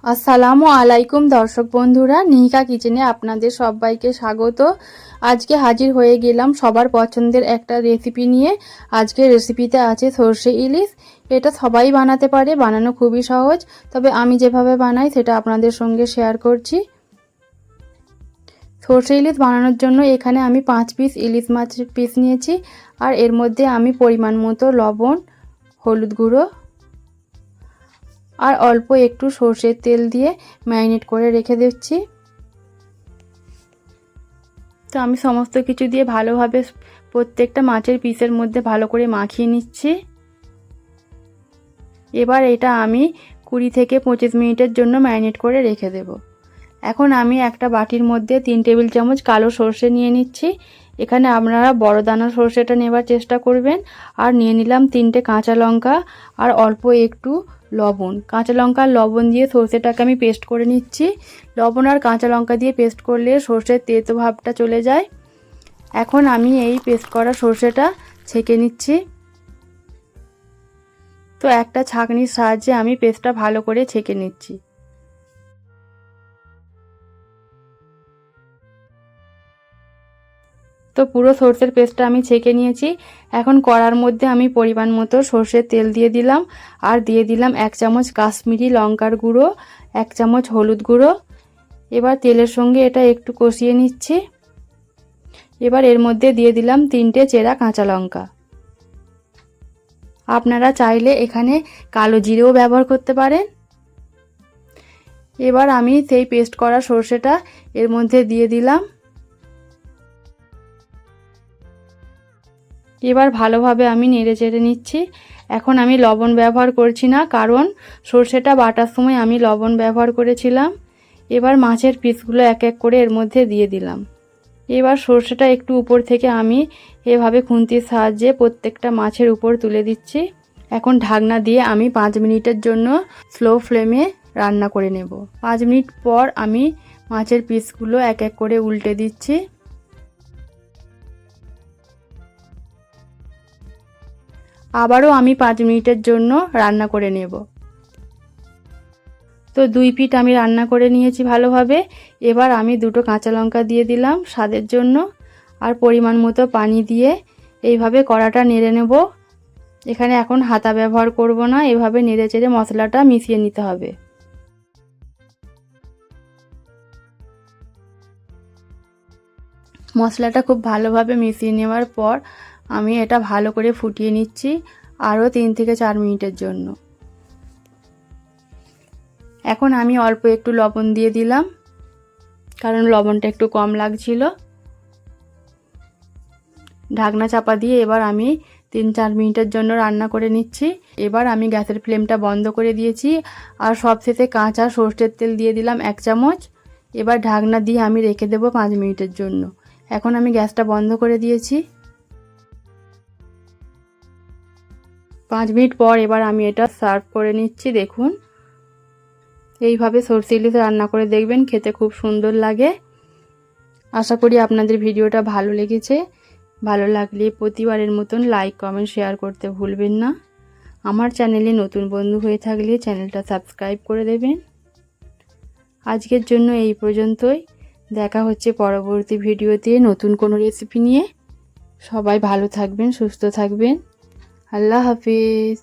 আসসালামু আলাইকুম দর্শক বন্ধুরা, নিহিকা কিচেনে আপনাদের সবাইকে স্বাগত। আজকে হাজির হয়ে গেলাম সবার পছন্দের একটা রেসিপি নিয়ে। আজকে রেসিপিতে আছে সরষে ইলিশ। এটা সবাই বানাতে পারে, বানানো খুবই সহজ, তবে আমি যেভাবে বানাই সেটা আপনাদের সঙ্গে শেয়ার করছি। সরষে ইলিশ বানানোর জন্য এখানে আমি 5 পিস ইলিশ মাছের পিস নিয়েছি, আর এর মধ্যে আমি পরিমাণ মতো লবণ, হলুদ গুঁড়ো আর অল্প একটু সরষের তেল দিয়ে ম্যারিনেট করে রেখে দিচ্ছি। তো আমি সমস্ত কিছু দিয়ে ভালোভাবে প্রত্যেকটা মাছের পিসের মধ্যে ভালো করে মাখিয়ে নিচ্ছি। এবার এটা আমি 20 থেকে 25 মিনিটের জন্য ম্যারিনেট করে রেখে দেব। এখন আমি একটা বাটির মধ্যে 3 টেবিল চামচ কালো সরষে নিয়ে নিচ্ছি। এখানে আপনারা বড় দানার সরষেটা নেবার চেষ্টা করবেন। আর নিয়ে নিলাম 3টে কাঁচা লঙ্কা আর অল্প একটু লবণ। কাঁচা লঙ্কা আর লবণ দিয়ে সরষেটাকে আমি পেস্ট করে নিচ্ছি। লবণ আর কাঁচা লঙ্কা দিয়ে পেস্ট করলে সরষের তেতো ভাবটা চলে যায়। এখন আমি এই পেস্ট করা সরষেটা ছেঁকে নিচ্ছি। তো একটা ছাঁকনির সাহায্যে আমি পেস্টটা ভালো করে ছেঁকে নিচ্ছি। তো পুরো সরষের পেস্টটা আমি ছেঁকে নিয়েছি। এখন কড়ার মধ্যে আমি পরিমাণ মতো সরষের তেল দিয়ে দিলাম, আর দিয়ে দিলাম 1 চামচ কাশ্মীরি লঙ্কার গুঁড়ো, 1 চামচ হলুদ গুঁড়ো। এবার তেলের সঙ্গে এটা একটু কষিয়ে নিচ্ছি। এবার এর মধ্যে দিয়ে দিলাম 3টে চেরা কাঁচা লঙ্কা। আপনারা চাইলে এখানে কালো জিরেও ব্যবহার করতে পারেন। এবার আমি সেই পেস্ট করা সরষেটা এর মধ্যে দিয়ে দিলাম। এবার ভালোভাবে আমি নেড়ে চেড়ে নিচ্ছি। এখন আমি লবণ ব্যবহার করছি না, কারণ সরষেটা বাটার সময় আমি লবণ ব্যবহার করেছিলাম। এবার মাছের পিসগুলো এক এক করে এর মধ্যে দিয়ে দিলাম। এবার সরষেটা একটু উপর থেকে আমি এভাবে খুন্তির সাহায্যে প্রত্যেকটা মাছের উপর তুলে দিচ্ছি। এখন ঢাকনা দিয়ে আমি 5 মিনিটের জন্য স্লো ফ্লেমে রান্না করে নেব। 5 মিনিট পর আমি মাছের পিসগুলো এক এক করে উল্টে দিচ্ছি। আবারও আমি 5 মিনিটের জন্য রান্না করে নেব। তো 2 পিঠ আমি রান্না করে নিয়েছি ভালোভাবে। এবার আমি 2টো কাঁচা লঙ্কা দিয়ে দিলাম স্বাদের জন্য, আর পরিমাণ মতো পানি দিয়ে এইভাবে কড়াটা নেড়ে নেব। এখানে এখন হাতা ব্যবহার করব না, এভাবে নেড়ে চেড়ে মশলাটা মিশিয়ে নিতে হবে। মশলাটা খুব ভালোভাবে মিশিয়ে নেওয়ার পর আমি এটা ভালো করে ফুটিয়ে নিচ্ছি আরও 3 থেকে 4 মিনিটের জন্য। এখন আমি অল্প একটু লবণ দিয়ে দিলাম, কারণ লবণটা একটু কম লাগছিল। ঢাকনা চাপা দিয়ে এবার আমি 3-4 মিনিটের জন্য রান্না করে নিচ্ছি। এবার আমি গ্যাসের ফ্লেমটা বন্ধ করে দিয়েছি, আর সবশেষে কাঁচা সরষের তেল দিয়ে দিলাম 1 চামচ। এবার ঢাকনা দিয়ে আমি রেখে দেব 5 মিনিটের জন্য। এখন আমি গ্যাসটা বন্ধ করে দিয়েছি। 5 মিনিট পর এবার আমি এটা সার্ভ করে নিচ্ছি। দেখুন, এইভাবে সরষে ইলিশ রান্না করে দেখবেন, খেতে খুব সুন্দর লাগে। আশা করি আপনাদের ভিডিওটা ভালো লেগেছে। ভালো লাগলে প্রতিবারের মতন লাইক, কমেন্ট, শেয়ার করতে ভুলবেন না। আমার চ্যানেলে নতুন বন্ধু হয়ে থাকলে চ্যানেলটা সাবস্ক্রাইব করে দেবেন। আজকের জন্য এই পর্যন্তই। দেখা হচ্ছে পরবর্তী ভিডিওতে নতুন কোনো রেসিপি নিয়ে। সবাই ভালো থাকবেন, সুস্থ থাকবেন। আল্লাহ হাফেজ।